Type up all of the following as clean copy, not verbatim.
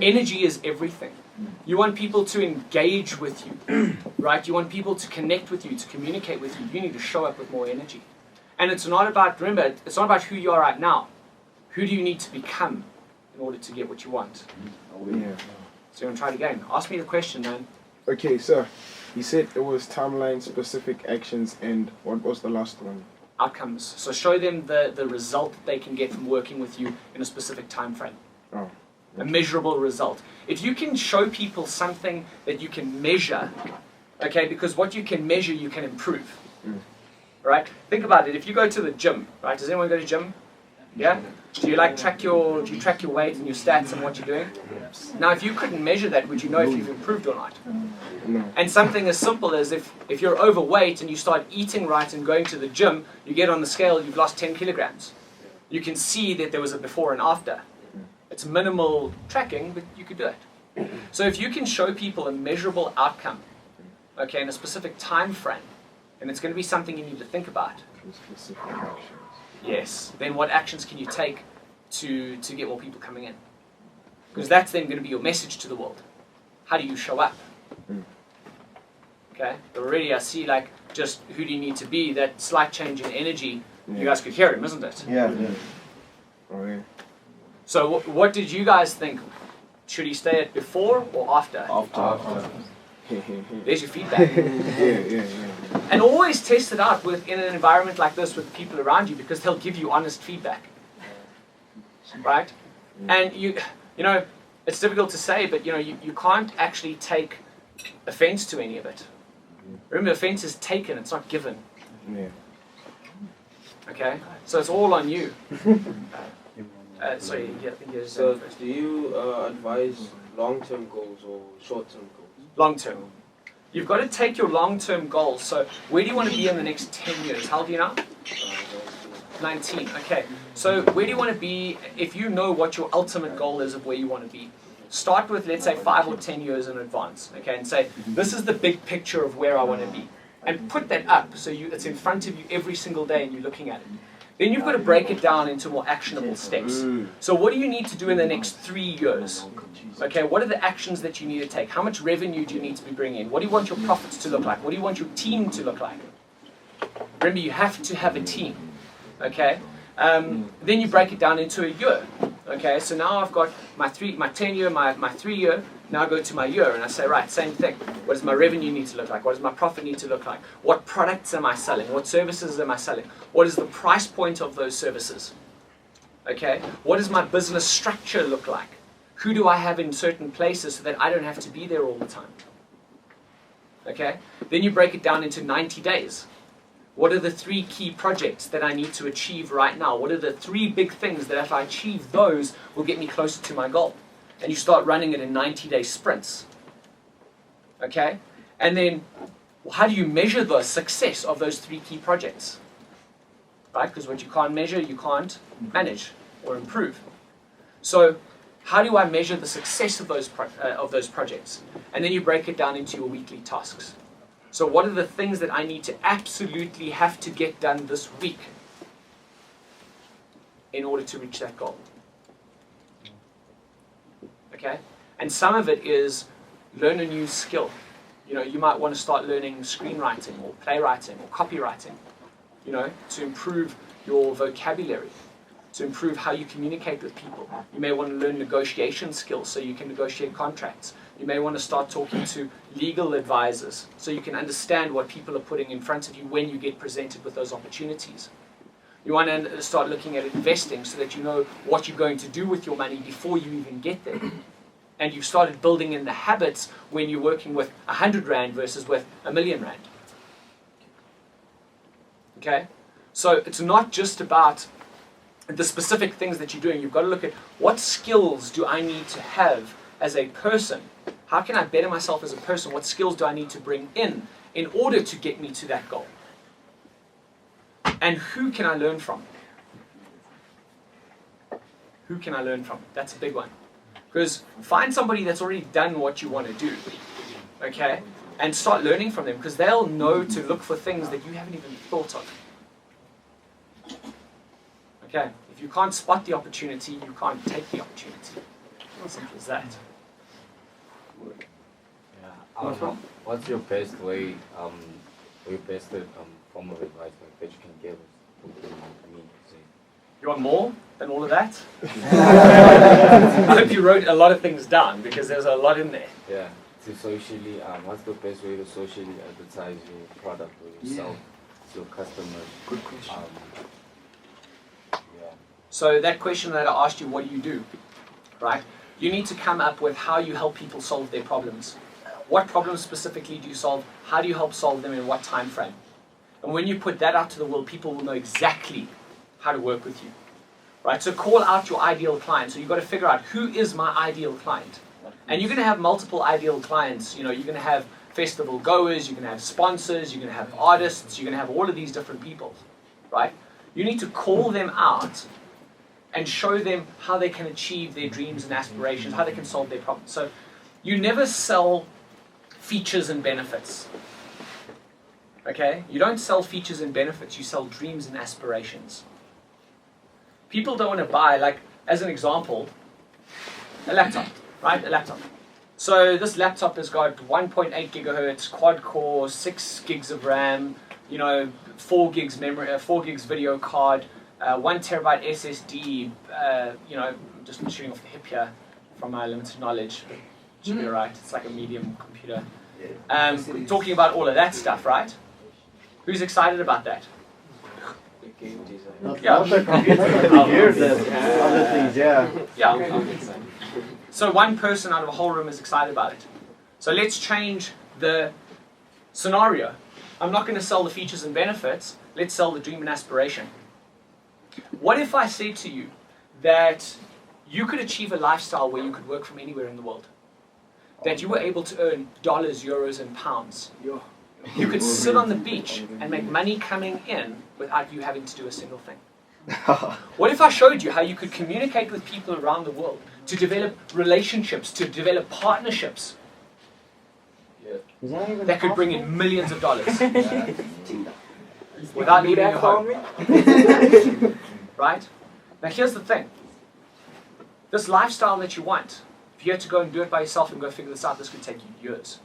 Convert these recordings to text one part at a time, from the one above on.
Energy is everything. You want people to engage with you, right? You want people to connect with you, to communicate with you. You need to show up with more energy. And it's not about, remember, it's not about who you are right now. Who do you need to become in order to get what you want? Yeah. So you want to try it again? Ask me the question, man. Okay, so you said it was timeline, specific actions, and what was the last one? Outcomes. So show them the result that they can get from working with you in a specific time frame. Oh. A measurable result. If you can show people something that you can measure, okay, because what you can measure, you can improve. Right? Think about it. If you go to the gym, right? Does anyone go to gym? Yeah? Do you track your weight and your stats and what you're doing? Now, if you couldn't measure that, would you know if you've improved or not? No. And something as simple as if you're overweight and you start eating right and going to the gym, you get on the scale, you've lost 10 kilograms. You can see that there was a before and after. It's minimal tracking, but you could do it. So if you can show people a measurable outcome, okay, in a specific time frame, and it's going to be something you need to think about. Specific actions. Yes. Then what actions can you take to get more people coming in? Because that's then going to be your message to the world. How do you show up? Okay. But already I see just who do you need to be? That slight change in energy. Yeah. You guys could hear him, isn't it? Yeah. Oh, yeah. So what did you guys think? Should he stay at before or after? After. There's your feedback. Yeah. And always test it out in an environment like this with people around you, because they'll give you honest feedback. Right? And you know, it's difficult to say, but you can't actually take offense to any of it. Remember, offense is taken, it's not given. Yeah. Okay? So it's all on you. So do you advise long-term goals or short-term goals? Long-term. You've got to take your long-term goals. So where do you want to be in the next 10 years? How old are you now? 19. Okay. So where do you want to be if you know what your ultimate goal is of where you want to be? Start with, let's say, 5 or 10 years in advance. Okay, and say, this is the big picture of where I want to be. And put that up so it's in front of you every single day and you're looking at it. Then you've got to break it down into more actionable steps. So what do you need to do in the next 3 years? Okay, what are the actions that you need to take? How much revenue do you need to be bringing in? What do you want your profits to look like? What do you want your team to look like? Remember, you have to have a team. Okay? Then you break it down into a year. Okay, so now I've got my 10 year, my 3 year. Now I go to my year and I say, right, same thing. What does my revenue need to look like? What does my profit need to look like? What products am I selling? What services am I selling? What is the price point of those services? Okay, what does my business structure look like? Who do I have in certain places so that I don't have to be there all the time? Okay, then you break it down into 90 days. What are the 3 key projects that I need to achieve right now? What are the 3 big things that if I achieve those will get me closer to my goal? And you start running it in 90-day sprints. Okay? And then how do you measure the success of those 3 key projects? Right? Because what you can't measure, you can't manage or improve. So how do I measure the success of those projects? And then you break it down into your weekly tasks. So what are the things that I need to absolutely have to get done this week in order to reach that goal? Okay? And some of it is learn a new skill. You might want to start learning screenwriting or playwriting or copywriting, to improve your vocabulary, to improve how you communicate with people. You may want to learn negotiation skills so you can negotiate contracts. You may want to start talking to legal advisors so you can understand what people are putting in front of you when you get presented with those opportunities. You want to start looking at investing so that you know what you're going to do with your money before you even get there. And you've started building in the habits when you're working with 100 Rand versus with 1,000,000 Rand. Okay? So it's not just about the specific things that you're doing. You've got to look at what skills do I need to have as a person? How can I better myself as a person? What skills do I need to bring in order to get me to that goal? And who can I learn from? Who can I learn from? That's a big one. Because find somebody that's already done what you want to do, okay? And start learning from them, because they'll know to look for things that you haven't even thought of. Okay? If you can't spot the opportunity, you can't take the opportunity. Simple as that. What's your best way, or your best form of advice that you can give me? You want more than all of that? I hope you wrote a lot of things down because there's a lot in there. Yeah. To socially, what's the best way to socially advertise your product or yourself to your customers? Good question. Yeah. So that question that I asked you, what do you do? Right? You need to come up with how you help people solve their problems. What problems specifically do you solve? How do you help solve them in what time frame? And when you put that out to the world, people will know exactly how to work with you. Right? So call out your ideal client. So you've got to figure out who is my ideal client. And you're going to have multiple ideal clients. You know, you're going to have festival goers, you're going to have sponsors, you're going to have artists, you're going to have all of these different people. Right? You need to call them out and show them how they can achieve their dreams and aspirations, how they can solve their problems. So you never sell features and benefits. Okay? You don't sell features and benefits, you sell dreams and aspirations. People don't want to buy, like, as an example, a laptop, right? A laptop. So this laptop has got 1.8 gigahertz, quad core, 6 gigs of RAM, you know, 4 gigs memory, 4 gigs video card, 1 terabyte SSD, you know, just shooting off the hip here from my limited knowledge, but should be alright, it's like a medium computer. Talking about all of that stuff, right? Who's excited about that? Yeah. Other things, yeah. Yeah. So one person out of a whole room is excited about it. So let's change the scenario. I'm not going to sell the features and benefits, let's sell the dream and aspiration. What if I said to you that you could achieve a lifestyle where you could work from anywhere in the world? That you were able to earn dollars, euros, and pounds. You could sit on the beach and make money coming in without you having to do a single thing. What if I showed you how you could communicate with people around the world, to develop relationships, to develop partnerships that could bring in millions of dollars without leaving your home? Right? Now here's the thing. This lifestyle that you want, if you had to go and do it by yourself and go figure this out, this could take you years.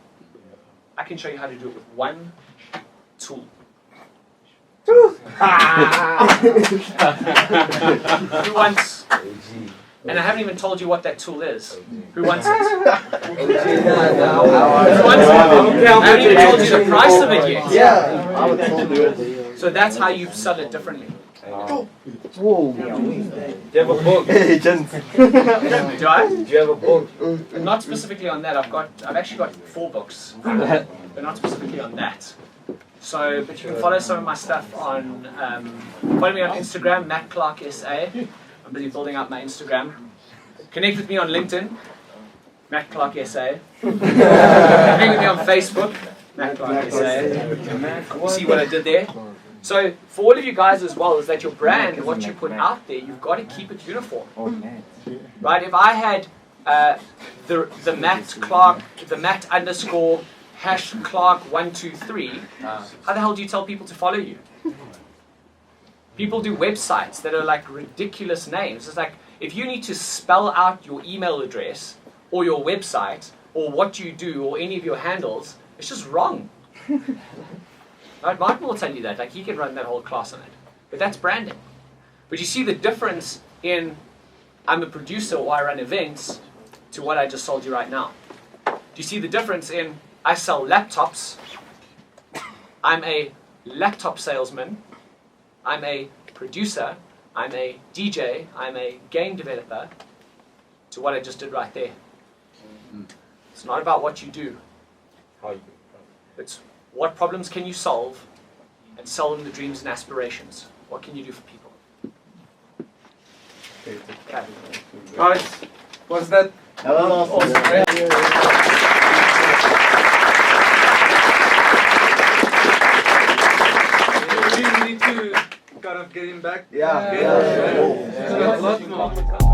I can show you how to do it with one tool. Who wants? And I haven't even told you what that tool is. Who wants it? Who wants it? I haven't even told you the price of it yet. Yeah, I would totally do it. So that's how you sell it differently. Whoa. Do you have a book? Do I? Do you have a book? Not specifically on that. I've actually got 4 books, but not specifically on that. So, but you can follow some of my stuff on, follow me on Instagram, Matt Clark SA. I'm busy building up my Instagram. Connect with me on LinkedIn, Matt Clark SA. Connect with me on Facebook, Matt Clark SA. See what I did there? So, for all of you guys as well, is that your brand, what you put out there, you've got to keep it uniform. Right? If I had the Matt Clark, the Matt _ #Clark123, how the hell do you tell people to follow you? People do websites that are like ridiculous names. It's like, if you need to spell out your email address or your website or what you do or any of your handles, it's just wrong. Right? Martin will tell you that. Like, he can run that whole class on it. But that's branding. But you see the difference in I'm a producer or I run events to what I just sold you right now. Do you see the difference in I sell laptops, I'm a laptop salesman, I'm a producer, I'm a DJ, I'm a game developer, to what I just did right there. It's not about what you do. It's what problems can you solve and sell them the dreams and aspirations. What can you do for people? Okay. Guys, what's that? We need to kind of get him back. Yeah. Yeah. A lot more.